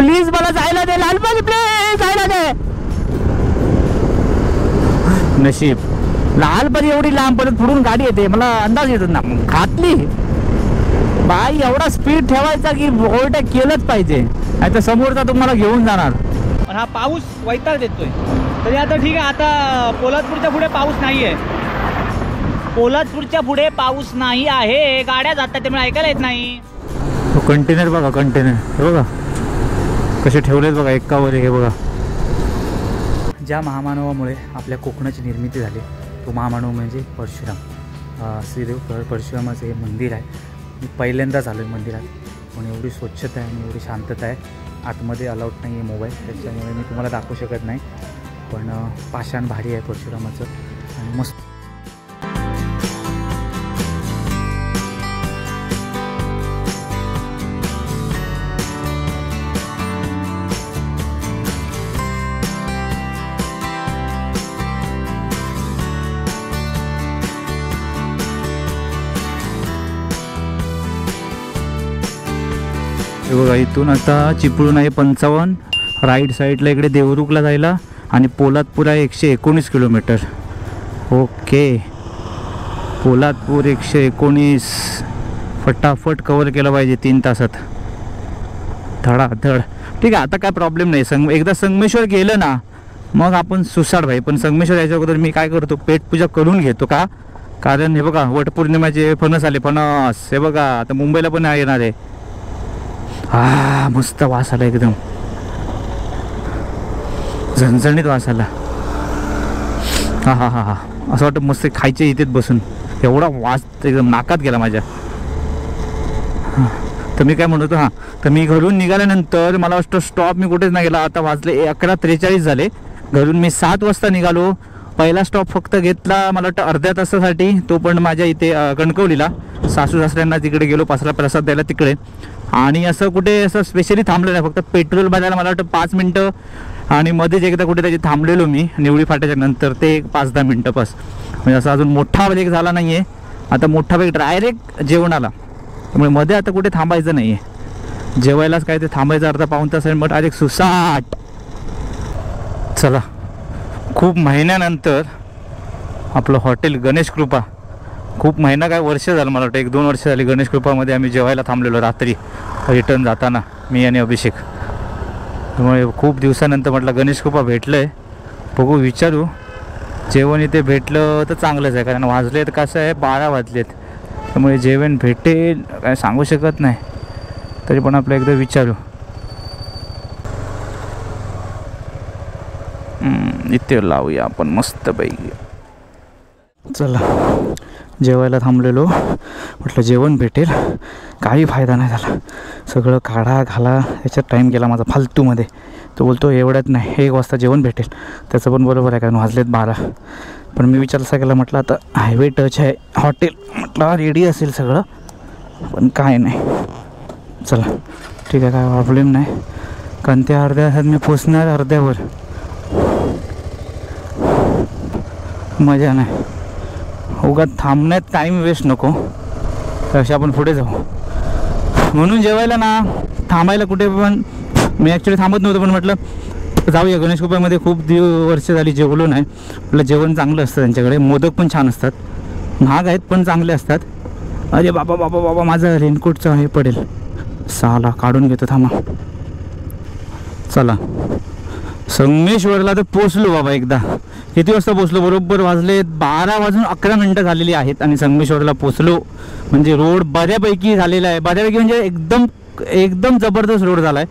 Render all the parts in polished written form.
Please मला जायला दे Lalpari, please जायला दे. नशीब लालपरी एवढी लांब परत पुढून गाडी येते, मला अंदाज येतो ना. घातली बाई. एवढा स्पीड ठेवायचा की ओव्हरटेक केलंच पाहिजे, नाही तर समोरचा तुम्हाला घेऊन जाणार. पण हा पाऊस वैताग देतोय. तरी आता ठीक आहे, आता पोलादपूरच्या पुढे पाऊस नाही आहे. पोलादपूरच्या पुढे पाऊस नाही आहे, गाड्या जातात त्यामुळे ऐकायला येत नाही. कंटेनर बघा, कंटेनर हे बघा कसे ठेवलेत बघा, एकावर एक. हे बघा, ज्या महामानवामुळे आपल्या कोकणाची निर्मिती झाली तो महामानव म्हणजे परशुराम. श्रीदेव परशुरामाचं हे मंदिर आहे. मी पहिल्यांदाच आलो आहे मंदिरात, पण एवढी स्वच्छता आहे आणि एवढी शांतता आहे. आतमध्ये अलाउड नाही आहे मोबाईल, त्याच्यामुळे मी तुम्हाला दाखवू शकत नाही. पण पाषाण भारी आहे परशुरामाचं आणि मस्त. हे बघा, इथून आता चिपळूण आहे 55, राईट साईडला इकडे देवरुखला जायला, आणि पोलादपूर आहे 119 किलोमीटर. ओके, पोलादपूर 119 फटाफट कवर केलं पाहिजे 3 तासात धडाधड. ठीक आहे, आता काय प्रॉब्लेम नाही. एकदा संगमेश्वर गेलं ना मग आपण सुसाड भाई. पण संगमेश्वर याच्या अगोदर मी काय करतो, पेटपूजा करून घेतो. का? कारण हे बघा वटपौर्णिमेचे फणस आले, फणस. हे बघा आता मुंबईला पण येणार आहे. मस्त वास आला, एकदम झणझणीत वास आला. हा हा हा हा असं वाटतं मस्त खायचे इथेच बसून. एवढा वास एकदम नाकात गेला माझ्या. तर मी काय म्हणतो, हां तर मी घरून निघाल्यानंतर मला वाटतं स्टॉप मी कुठेच नाही गेला. आता वाजले 11:43 झाले. घरून मी 7 वाजता निघालो. पहिला स्टॉप फक्त घेतला मला वाटतं अर्ध्या तासासाठी, तो पण माझ्या इथे कणकवलीला. सासू सासऱ्यांना तिकडे गेलो पासला प्रसाद द्यायला तिकडे. आणि असं कुठे असं स्पेशली थांबलो नाही, फक्त पेट्रोल भरायला मला वाटतं 5 मिनटं, आणि मध्येच एकदा कुठे त्याची थांबलेलो मी निवळी फाट्याच्या नंतर, ते 5-10 मिनटं बस. म्हणजे असं अजून मोठा ब्रेक झाला नाही आहे. आता मोठा ब्रेक डायरेक्ट जेवणाला, त्यामुळे मध्ये आता कुठे थांबायचं नाही आहे. जेवायलाच काय ते थांबायचं अर्धा पाऊण तास आहे, मग डायरेक्ट सुसाट. चला, खूप महिन्यानंतर आपलं हॉटेल गणेश कृपा. खूप महिना काय वर्ष झालं, मला वाटतं 1-2 वर्ष झाली. गणेश कृपामध्ये आम्ही जेवायला थांबलेलो रात्री रिटर्न जाताना, मी आणि अभिषेक. त्यामुळे खूप दिवसानंतर म्हटलं गणेश कृपा भेटलं आहे, बघू विचारू. जेवण इथे भेटलं तर चांगलंच आहे, कारण वाजलेत कसं आहे 12 वाजलेत. त्यामुळे जेवण भेटेल काय सांगू शकत नाही, तरी पण आपलं एकदा विचारू. इथे लावूया आपण मस्तपैकी. चला, जेवायला थांबलेलो, म्हटलं जेवण भेटेल, काही फायदा नाही झाला. सगळं काढा घाला याच्यात टाईम गेला माझा फालतूमध्ये. तो बोलतो एवढ्यात नाही 1 वाजता जेवण भेटेल. त्याचं पण बरोबर आहे, कारण वाजलेत 12. पण मी विचार असा केला, म्हटलं आता हायवे टच आहे हॉटेल, म्हटलं रेडी असेल सगळं, पण काय नाही. चला ठीक आहे, काय प्रॉब्लेम नाही. कारण त्या अर्ध्या तासात मी पोचणार, अर्ध्यावर मजा नाही. उगाच थांबण्यात टाईम वेस्ट नको, तसे आपण पुढे जाऊ. म्हणून जेवायला ना थांबायला कुठे पण मी ॲक्च्युली थांबत नव्हतं, पण म्हटलं जाऊया गणेश कृपामध्ये. खूप वर्ष झाली जेवलो नाही. म्हटलं जेवण चांगलं असतं त्यांच्याकडे, मोदक पण छान असतात, महाग आहेत पण चांगले असतात. अरे बाबा बाबा बाबा, माझं रेनकोटचं हे पडेल, साला काढून घेतो थांबा. चला, संगमेश्वरला तर पोचलो बाबा एकदा. किती वाजता पोचलो? बरोबर वाजले 12:11 झालेली आहेत आणि संगमेश्वरला पोचलो. म्हणजे रोड बऱ्यापैकी झालेला आहे, बऱ्यापैकी म्हणजे एकदम जबरदस्त रोड झाला आहे.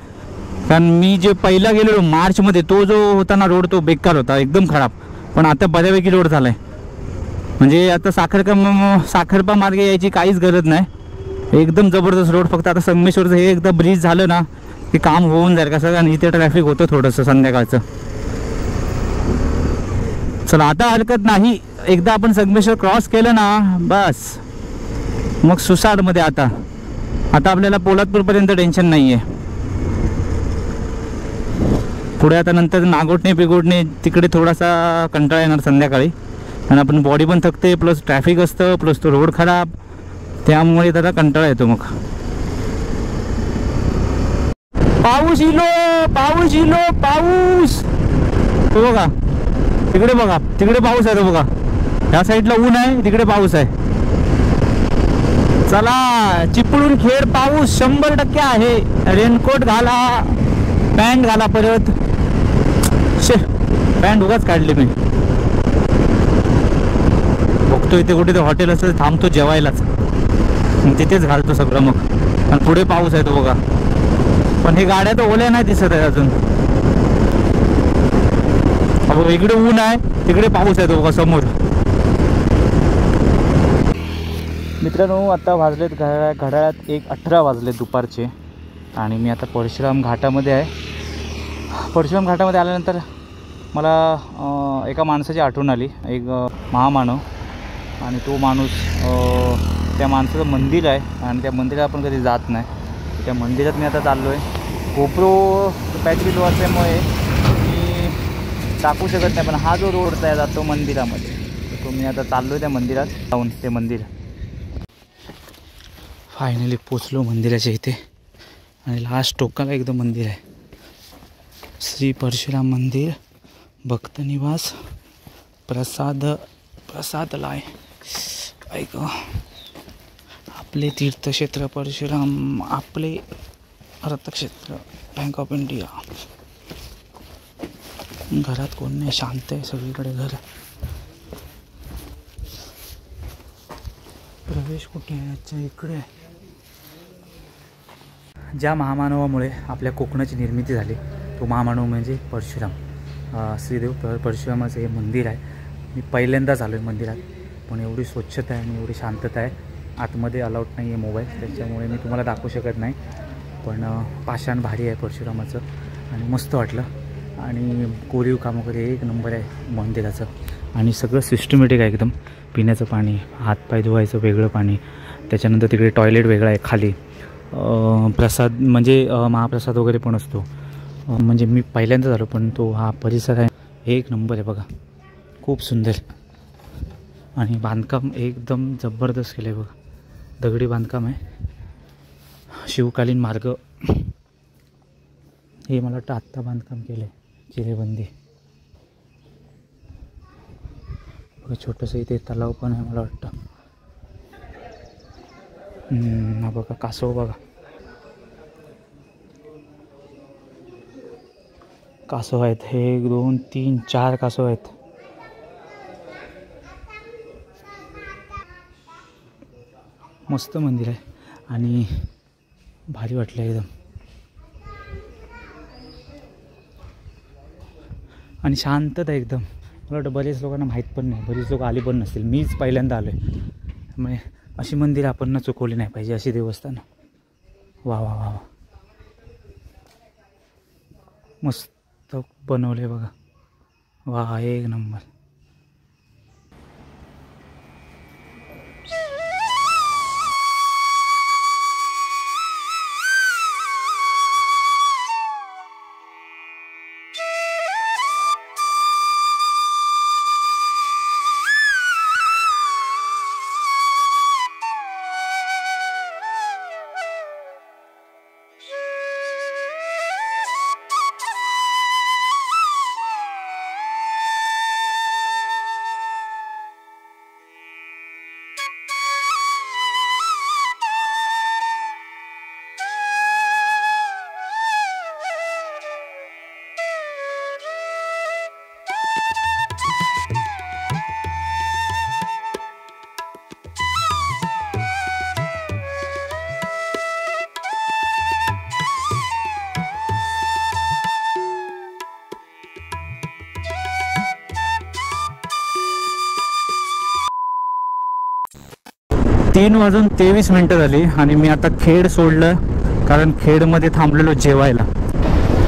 कारण मी जे पहिला गेलेलो मार्चमध्ये, तो जो होता ना रोड, तो बेकार होता, एकदम खराब. पण आता बऱ्यापैकी रोड झाला आहे. म्हणजे आता साखरपा मार्गे यायची काहीच गरज नाही, एकदम जबरदस्त रोड. फक्त आता संगमेश्वरचं हे एकदा ब्रिज झालं ना की काम होऊन जाईल कसं, आणि इथे ट्रॅफिक होतं थोडंसं संध्याकाळचं. चला, आता हरकत नाही. एकदा आपण संगमेश्वर क्रॉस केलं ना बस मग सुसाडमध्ये. आता आपल्याला पोलादपूरपर्यंत टेन्शन नाही आहे. पुढे आता नंतर नागोठणे तिकडे थोडासा कंटाळा येणार संध्याकाळी, आणि आपण बॉडी पण थकते, प्लस ट्रॅफिक असतं, प्लस तो रोड खराब, त्यामुळे त्याला कंटाळा येतो. मग पाऊस इलो, पाऊस इलो, पाऊस. तो बघा तिकडे, बघा तिकडे पाऊस आहे. तो बघा या साईडला ऊन आहे, तिकडे पाऊस आहे. चला चिपळूण खेड पाऊस 100% आहे. रेनकोट घाला, पॅन्ट घाला. परत पॅन्ट उगाच काढली मी. बघतो इथे कुठे ते हॉटेल असेल, थांबतो जेवायलाच, तिथेच घालतो सगळं मग. आणि पुढे पाऊस आहे तो बघा. पण हे गाड्या तर ओल्या नाही दिसत आहे अजून. अहो इकडे ऊन आहे, तिकडे पाऊस आहे तो बघा समोर. मित्रांनो आता वाजलेत घड्याळात 1:18 वाजले दुपारचे. आणि मी आता परशुराम घाटामध्ये आहे. परशुराम घाटामध्ये आल्यानंतर मला एका माणसाची आठवण आली, एक महामानव. आणि तो माणूस, त्या माणसाचं मंदिर आहे आणि त्या मंदिरात आपण कधी जात नाही. त्या मंदिरात मी आता चाललो आहे. गोप्रो बॅटरी लो असल्यामुळे मी टाकू शकत नाही, पण हा जो रोड आहे जातो मंदिरामध्ये, तो मी आता चाललो आहे त्या मंदिरात जाऊन. ते मंदिर फायनली पोचलो मंदिराच्या इथे. आणि लास्ट टोकाला एकदम मंदिर आहे. श्री परशुराम मंदिर, भक्त निवास, प्रसादालय. ऐक, आपले तीर्थक्षेत्र परशुराम, आपले अर्थक्षेत्र बँक ऑफ इंडिया. घरात कोण नाही, शांत आहे सगळीकडे घर. प्रवेश कुठे आहे? अच्छा इकडे आहे. ज्या महामानवामुळे आपल्या कोकणाची निर्मिती झाली तो महामानव म्हणजे परशुराम. श्रीदेव परशुरामाचं हे मंदिर आहे. मी पहिल्यांदाच आलो आहे मंदिरात, पण एवढी स्वच्छता आहे आणि एवढी शांतता आहे. आतमध्ये अलाउड नाही आहे मोबाईल, त्याच्यामुळे मी तुम्हाला दाखवू शकत नाही. पण पाषाण भारी आहे परशुरामाचं आणि मस्त वाटलं. आणि कोरीव काम वगैरे एक नंबर आहे मंदिराचं. आणि सगळं सिस्टमॅटिक आहे एकदम. पिण्याचं पाणी, हातपाय धुवायचं वेगळं पाणी, त्याच्यानंतर तिकडे टॉयलेट वेगळं आहे खाली. प्रसाद म्हणजे महाप्रसाद वगैरे पण असतो. म्हणजे मी पहिल्यांदा झालो, पण तो हा परिसर आहे एक नंबर आहे बघा, खूप सुंदर. आणि बांधकाम एकदम जबरदस्त केलं आहे बघा, दगडी बांधकाम आहे. शिवकालीन मार्ग हे मला वाटतं आत्ता बांधकाम केलं आहे, चिरेबंदी. बघा छोटंसं इथे तलाव पण आहे मला वाटतं. हा बघा कासव, बघा कासव आहेत. हे 1 2 3 4 कासव आहेत. मस्त मंदिर आहे आणि भारी वाटलं एकदम. आणि शांतता एकदम. मला वाटतं बरेच लोकांना माहीत पण नाही, बरीच लोक आली पण नसतील. मीच पहिल्यांदा आलो आहे. त्यामुळे अशी मंदिर आपण ना चुकवली नाही पाहिजे, अशी देवस्थानं. वा वा वा, मस्त बनवले बघा. वा एक नंबर. तीन वाजून 23 झाली आणि मी आता खेड सोडलं, कारण खेडमध्ये थांबलेलो जेवायला.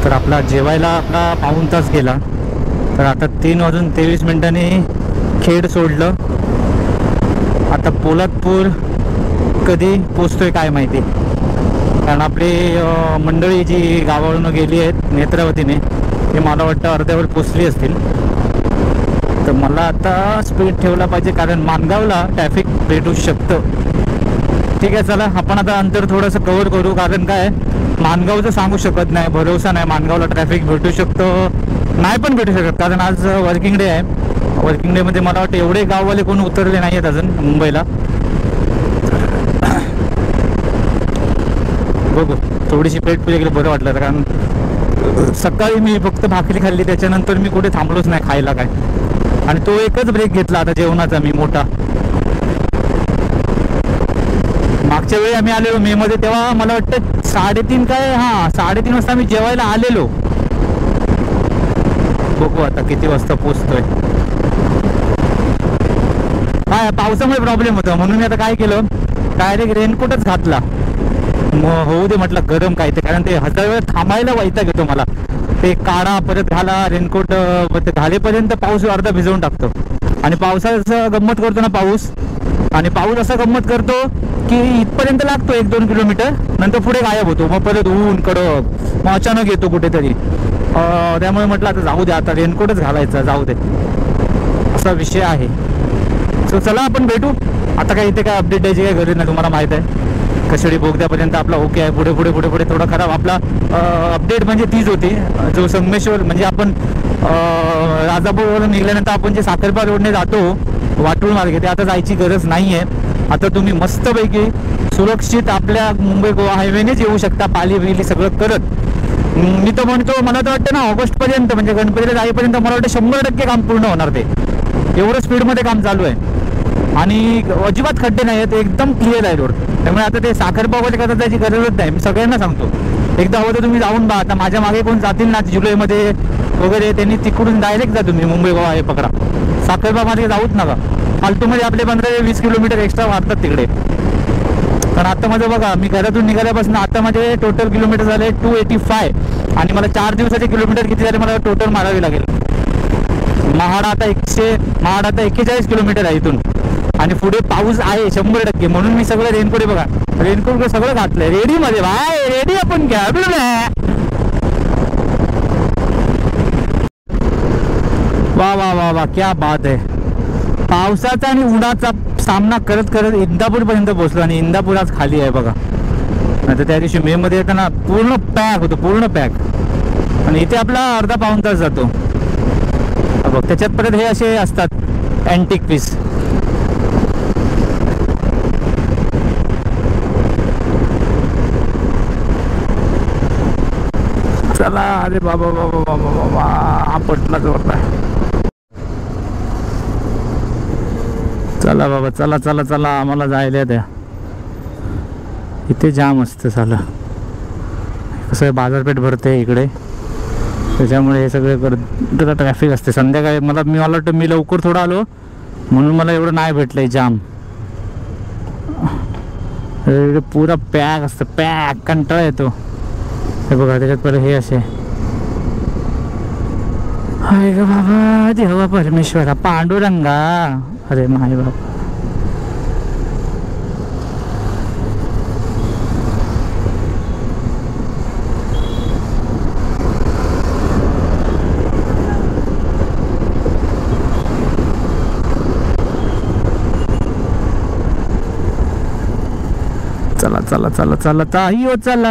तर आपला जेवायला पाऊण तास गेला. तर आता 3 वाजून 23 खेड सोडलं. आता पोलादपूर कधी पोचतोय काय माहिती, कारण आपली मंडळी जी गावावरून गेली आहेत नेत्रावतीने, ते मला वाटतं अर्ध्यावर पोचली असतील. तर मला आता स्पीड ठेवला पाहिजे, कारण माणगावला ट्रॅफिक भेटू शकतं. ठीक आहे, चला आपण आता अंतर थोडंसं कव्हर करू, कारण काय माणगावचं सांगू शकत नाही, भरोसा नाही. माणगावला ट्रॅफिक भेटू शकतं, नाही पण भेटू शकत, कारण आज वर्किंग डे आहे. वर्किंग डे मध्ये मला वाटतं एवढे गाववाले कोण उतरले नाही आहेत अजून मुंबईला. बघू, थोडीशी पेट पूजा केली बरं वाटलं, कारण सकाळी मी फक्त भाकरी खाल्ली, त्याच्यानंतर मी कुठे थांबलोच नाही खायला काय. आणि तो एकच ब्रेक घेतला आता जेवणाचा मी मोठा. मागच्या वेळी आम्ही आलेलो मे मध्ये, तेव्हा मला वाटतं 3:30 काय, 3:30 वाजता आम्ही जेवायला आलेलो. बघू आता किती वाजता पोचतोय. काय पावसामुळे प्रॉब्लेम होता, म्हणून मी आता काय केलं, डायरेक्ट रेनकोटच घातला. होऊ दे म्हटलं गरम काय ते, कारण ते 1000 वेळा थांबायला वैताग येतो मला. ते काढा परत घाला रेनकोट, घालेपर्यंत पाऊस अर्धा भिजवून टाकतो. आणि पावसाचं गंमत करतो ना पाऊस, आणि पाऊस असा गंमत करतो की इथपर्यंत लागतो 1-2 किलोमीटर, नंतर पुढे गायब होतो. मग परत ऊन कडक, मग अचानक येतो कुठेतरी. त्यामुळे म्हटलं आता जाऊ दे, आता रेनकोटच घालायचा, जाऊ दे, असा विषय आहे. सो चला आपण भेटू आता. काय इथे काय अपडेट द्यायची काय गरज नाही, तुम्हाला माहित आहे. कशेडी बोगद्यापर्यंत आपला ओके आहे. पुढे पुढे पुढे पुढे थोडा खराब. आपला अपडेट म्हणजे तीच होती, जो संगमेश्वर म्हणजे आपण राजापूरवरून निघाल्यानंतर आपण जे साखरपा रोडने जातो वाटूळ मार्गे, ते आता जायची गरज नाही आहे. आता तुम्ही मस्तपैकी सुरक्षित आपल्या मुंबई गोवा हायवेनेच येऊ शकता, पाली बिली सगळं करत. मी तर म्हणतो, मला तर वाटतं ना ऑगस्टपर्यंत, म्हणजे गणपतीला जाईपर्यंत मला वाटतं 100% काम पूर्ण होणार. ते एवढं स्पीडमध्ये काम चालू आहे आणि अजिबात खड्डे नाही आहेत, एकदम क्लिअर आहे रोड. त्यामुळे आता ते साखरपा वगैरे करत जायची गरजच नाही. मी सगळ्यांना सांगतो, एकदा हवं तर तुम्ही जाऊन बघा. आता माझ्या मागे कोण जातील ना जुलैमध्ये वगैरे, त्यांनी तिकडून डायरेक्ट जा तुम्ही मुंबई गोवा हे पकडा. साखरपा मार्गे जाऊच नका, फालतूमध्ये आपले 15-20 किलोमीटर एक्स्ट्रा वाढतात तिकडे. कारण आता माझं बघा, मी घरातून निघाल्यापासून आता माझे टोटल किलोमीटर झाले 285, आणि मला 4 दिवसाचे किलोमीटर किती झाले मला टोटल मारावे लागेल. महाड आता 41 किलोमीटर आहे इथून, आणि पुढे पाऊस आहे 100%. म्हणून मी सगळं रेनकोट बघा, रेनकोट सगळं घातलंय रेडी मध्ये. बाय रेडी आपण घ्या. वा वा वा वा, क्या बात आहे. पावसाचा आणि उन्हाचा सामना करत करत इंदापूर पर्यंत पोहोचलो, आणि इंदापूर आज खाली आहे बघा. नाहीतर त्या दिवशी मे मध्ये येताना पूर्ण पॅक होतो, पूर्ण पॅक. आणि इथे आपला अर्धा पाऊण तास जातो बघ. त्याच्यात परत हे असे असतात अँटिक पीस. चला, अरे बाबा बाबा बाबा बाबा, हा पटला जोरला. चला बाबा, चला चला चला, आम्हाला जायला द्या. इथे जाम असतं झालं. कसं आहे, बाजारपेठ भरते इकडे, त्याच्यामुळे हे सगळे जरा ट्रॅफिक असते संध्याकाळी. मला वाटतं मी लवकर थोडं आलो म्हणून मला एवढं नाही भेटलंय जाम. पुरा पॅक असतं, पॅक, कंटाळा येतो. हे बघा, त्याच्यात परत हे असे. हाय ग बाबा, देवा परमेश्वरा, पांडुरंगा, अरे माय बाबा. चला चला चला चला ताई हो, चला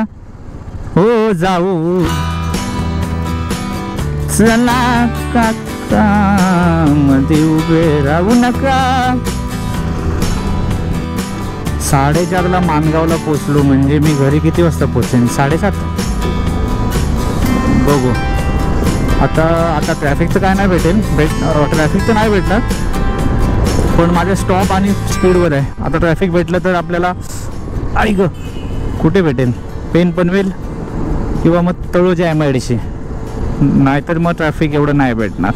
हो जाऊ, चला काका मध्ये उभे राहू नका. 4:30ला माणगावला पोचलो, म्हणजे मी घरी किती वाजता पोचेन? 7:30. बघू आता ट्रॅफिकचं काय नाही भेटेल, ट्रॅफिक तर नाही भेटणार, पण माझ्या स्टॉप आणि स्पीडवर आहे. आता ट्रॅफिक भेटलं तर आपल्याला ऐक कुठे भेटेल, पेन पनवेल किंवा मग तळोजा MIDC, नाहीतर मग ट्रॅफिक एवढं नाही भेटणार.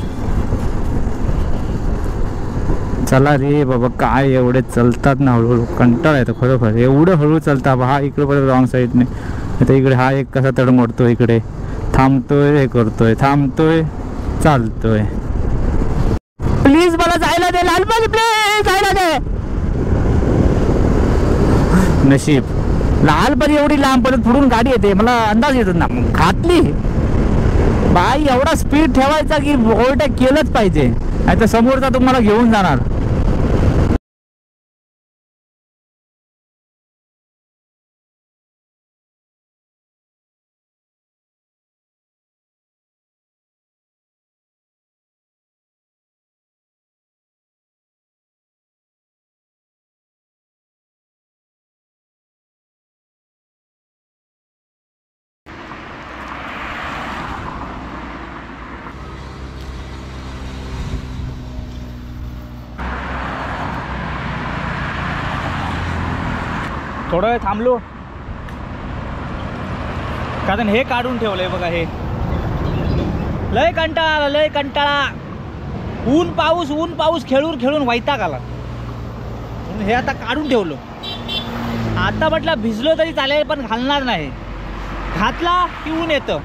चला रे बाबा, काय एवढे चालतात ना हळूहळू, कंटाळा येतो खरोखर. एवढं हळू चालता. हा इकडे परत रॉंग साईडने, आता इकडे हा एक कसा तडमडतो, इकडे थांबतोय, हे करतोय, थांबतोय, चालतोय. प्लीज मला जायला दे लालबाग, प्लीज जायला दे. नशीब लालपरी एवढी लांब परत पुढून गाडी येते, मला अंदाज येतो ना, घातली बाई. एवढा स्पीड ठेवायचा की ओव्हरटेक केलंच पाहिजे, नाही तर समोरचा तुम्हाला घेऊन जाणार. थोडा वेळ थांबलो कारण हे काढून ठेवलंय बघा. हे लय कंटाळा आला, लय कंटाळा. ऊन पाऊस खेळून खेळून वैताग आला म्हणून हे आता काढून ठेवलं. आता म्हटलं भिजलो तरी चालेल पण घालणार नाही. घातला की ऊन येतं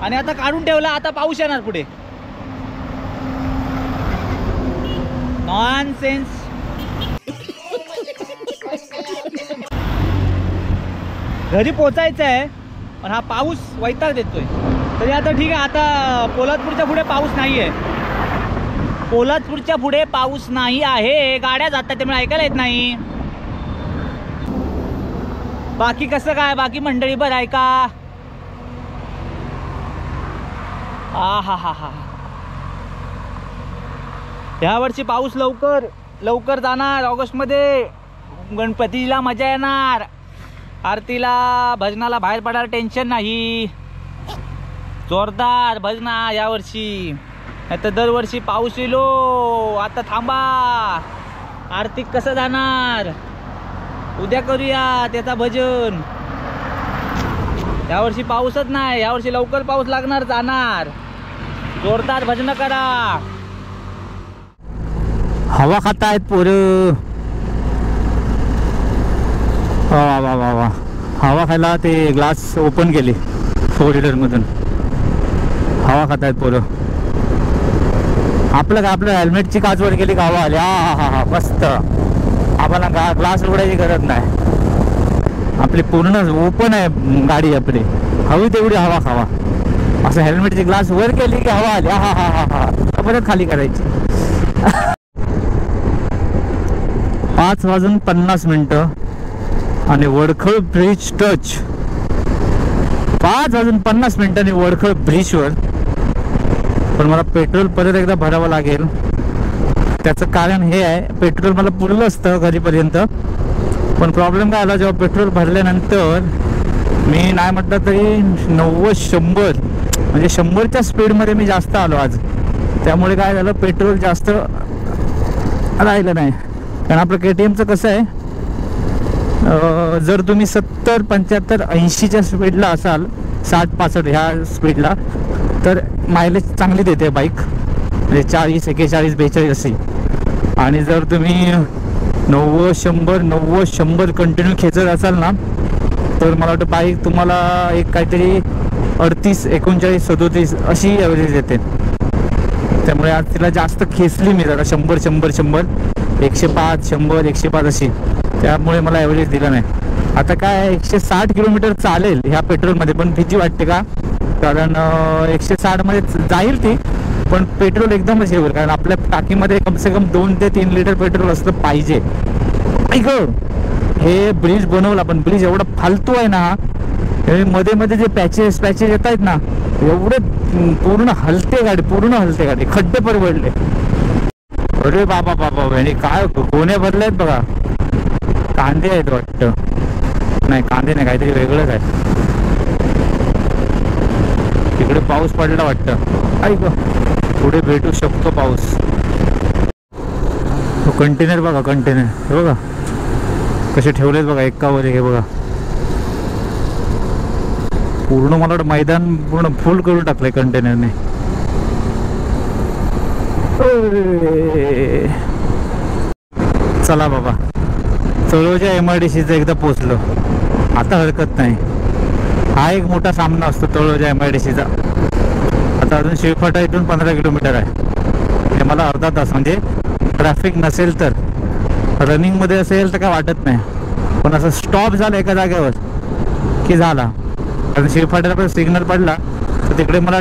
आणि आता काढून ठेवला. आता पाऊस येणार पुढे. नॉनसेन्स. घरी पोचायचं आहे पण हा पाऊस वैताग देतोय. तरी आता ठीक आहे. आता पोलादपूरच्या पुढे पाऊस नाही आहे. पोलादपूरच्या पुढे पाऊस नाही आहे. गाड्या जातात त्यामुळे ऐकायला येत नाही. बाकी कसं काय? बाकी मंडळी बरं आहे का? हा. ह्या वर्षी पाऊस लवकर जाणार. ऑगस्टमध्ये गणपतीला मजा येणार. आरतीला भजनाला बाहेर पडायला टेन्शन नाही. जोरदार भजना यावर्षी. नाही तर दरवर्षी पाऊस येलो. आता थांबा. आरती कसं जाणार? उद्या करूया त्याचा भजन. यावर्षी पाऊसच नाही. यावर्षी लवकर पाऊस लागणार, जाणार. जोरदार भजन करा. हवा खातायत पोरं. वा. हवा खायला ते ग्लास ओपन केले 4 लिटर मधून. हवा खातायत पोरं. आपलं काय, आपलं हेल्मेटची काच वर केली का हवा आली. हा मस्त. आम्हाला ग्लास उघडायची गरज नाही. आपली पूर्ण ओपन आहे गाडी आपली. हवी तेवढी हवा खावा. असं हेल्मेटची ग्लास वर केली की हवा आली. हा परत खाली करायची. 5:50 आणि वडखळ ब्रिज टच. 5:50 वडखळ ब्रिजवर. पण मला पेट्रोल परत एकदा भरावं लागेल. त्याचं कारण हे आहे, पेट्रोल मला पुरलं असतं घरीपर्यंत. पण प्रॉब्लेम काय आला, जेव्हा पेट्रोल भरल्यानंतर मी नाही म्हटलं तरी 90-100 म्हणजे 100च्या स्पीडमध्ये मी जास्त आलो आज. त्यामुळे काय झालं, पेट्रोल जास्त राहिलं नाही. कारण आपलं KTMचं कसं आहे, जर तुम्ही 70, 75, 80च्या स्पीडला असाल, 60-65 ह्या स्पीडला, तर मायलेज चांगली देते बाईक. म्हणजे 40, 41, 42 अशी. आणि जर तुम्ही 90-100 कंटिन्यू खेचत असाल ना, तर मला वाटतं बाईक तुम्हाला एक काहीतरी 38, 39, 37 अशी ॲव्हरेज देते. त्यामुळे आज तिला जास्त खेचली मी जरा. 100, 105, 100, 105 अशी. त्यामुळे मला ॲव्हरेज दिला नाही. आता काय 160 किलोमीटर चालेल ह्या पेट्रोलमध्ये. पण भीती वाटते का, कारण 160 मध्ये जाईल ती, पण पेट्रोल एकदमच हे होईल. कारण आपल्या टाकीमध्ये कमसे कम 2 ते 3 लिटर पेट्रोल असलं पाहिजे. ऐक, हे ब्रिज बनवला पण ब्रिज एवढा फालतू आहे ना. मध्ये जे पॅचेस येत आहेत ना, एवढे पूर्ण हलते गाडी. खड्डे परवडले. अरे बाबा आणि काय कोणे भरले आहेत बघा. कांदे आहेत वाटतं. नाही, कांदे नाही, काहीतरी वेगळंच आहे. तिकडे पाऊस पडला वाटतं. ऐक, पुढे भेटू शकतो पाऊस. कंटेनर बघा, कंटेनर हे बघा कसे ठेवलेत बघा, एकावर एक. हे बघा पूर्ण, मला वाटतं मैदान पूर्ण फुल करून टाकलंय कंटेनरने. चला बाबा, तळोजा MIDCचं एकदा पोचलो. आता हरकत नाही. हा एक मोठा सामना असतो तळोजा MIDCचा. आता अजून शिळफाटा इथून 15 किलोमीटर आहे. म्हणजे मला अर्धा तास, म्हणजे ट्रॅफिक नसेल तर. रनिंगमध्ये असेल तर काय वाटत नाही, पण असं स्टॉप झालं एका जागेवर की झाला. कारण शिळफाट्याला पण सिग्नल पडला तर तिकडे मला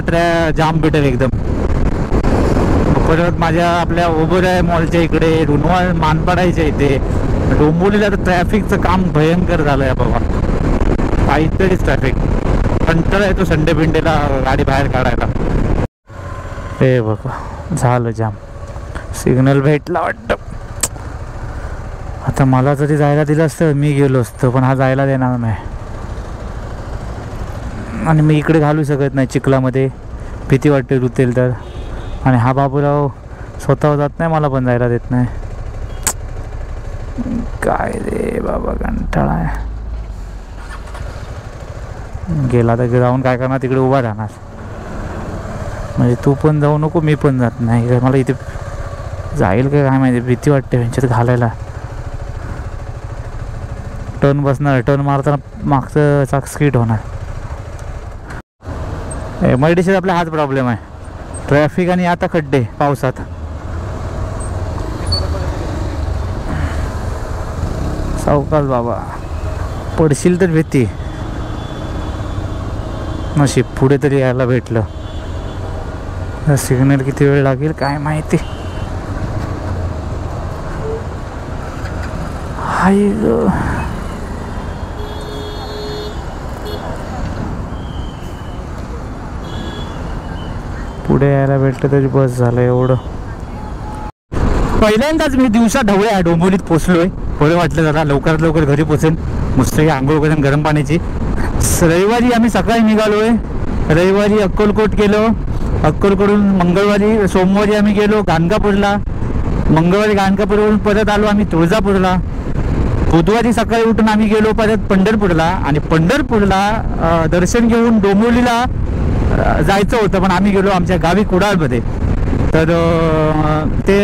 जाम भेटेल एकदम. परत माझ्या आपल्या ओबेरॉय मॉलच्या इकडे, रुनवाळ मानपाडायच्या इथे, डोंबिवलीला तर ट्रॅफिकचं काम भयंकर झालं आहे बाबा. काहीतरीच ट्रॅफिक. कंटाळा येतो संडे बिंडेला गाडी बाहेर काढायला. हे बघा झालं जाम. सिग्नल भेटला वाटतं. आता मला जरी जायला दिलं असतं मी गेलो असतो, पण हा जायला देणार नाही. आणि मी इकडे घालू शकत नाही चिखलामध्ये, भीती वाटते रुतेल तर. आणि हा बाबूराव स्वतः जात नाही, मला पण जायला देत नाही. काय रे बाबा, कंटाळा आहे. गेला तर जाऊन काय करणार, तिकडे उभा राहणार. म्हणजे तू पण जाऊ नको, मी पण जात नाही. मला इथे जाईल का काय माहिती, भीती वाटते ह्यांच्यात घालायला. टर्न बसणार, टर्न मारताना मागचं चाक स्किट होणार. MIDCत आपला हाच प्रॉब्लेम आहे, ट्रॅफिक आणि आता खड्डे पावसात. सावकाश बाबा, पडशील तर भीती. नशीब पुढे तरी यायला भेटलं. सिग्नल किती वेळ लागेल काय माहिती. हाय ग, पुढे यायला भेटलं तरी बस झालं. एवढं पहिल्यांदाच मी दिवसा ढवळ्या डोंबिवलीत पोचलोय. बरं वाटलं जरा, लवकरात लवकर घरी पोचेन. मस्त आंघोळ करेन गरम पाण्याची. रविवारी आम्ही सकाळी निघालोय. रविवारी अक्कलकोट केलं, अक्कलकोटून मंगळवारी सोमवारी आम्ही गेलो गाणगापूरला. मंगळवारी गाणगापूरवरून परत आलो आम्ही तुळजापूरला. बुधवारी सकाळी उठून आम्ही गेलो परत पंढरपूरला. आणि पंढरपूरला दर्शन घेऊन डोंबिवलीला जायचं होतं, पण आम्ही गेलो आमच्या गावी कुडाळमध्ये. तर ते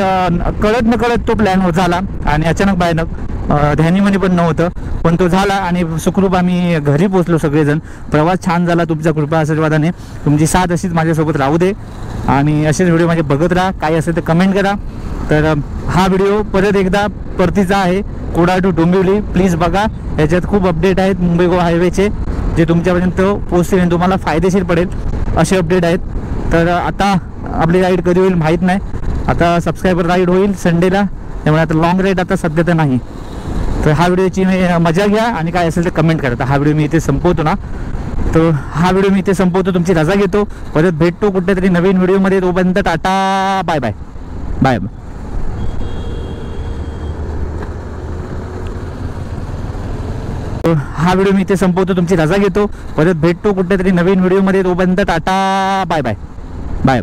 कळत नकळत तो प्लॅन झाला आणि अचानक बायनक ध्यानीमनी पण नव्हतं, पण तो झाला आणि सुखरूप आम्ही घरी पोचलो सगळेजण. प्रवास छान झाला तुमच्या कृपा आशीर्वादाने. तुमची साथ अशीच माझ्यासोबत राहू दे आणि असेच व्हिडिओ माझे बघत राहा. काही असेल तर कमेंट करा. तर हा व्हिडिओ परत एकदा परतीचा आहे, कुडाळ टू डोंबिवली. प्लीज बघा, याच्यात खूप अपडेट आहेत मुंबई गोवा हायवेचे, जे तुमच्यापर्यंत पोहोचतील आणि तुम्हाला फायदेशीर पडेल असे अपडेट आहेत. तर आता आपली राईड कधी होईल माहीत नाही. आता सबस्क्रायबर राईड होईल संडेला, त्यामुळे आता लॉंग राईड आता सध्या तर नाही. तर हा व्हिडिओची मजा घ्या आणि काय असेल तर कमेंट करा. तर हा व्हिडिओ मी इथे संपवतो ना, तर हा व्हिडिओ मी इथे संपवतो. तुमची रजा घेतो. परत भेटतो कुठेतरी नवीन व्हिडिओमध्ये. तोपर्यंत टाटा, बाय बाय बाय. हा व्हिडिओ मी इथे संपवतो. तुमची रजा घेतो. परत भेटतो कुठेतरी नवीन व्हिडिओमध्ये. तोपर्यंत टाटा, बाय बाय बाय.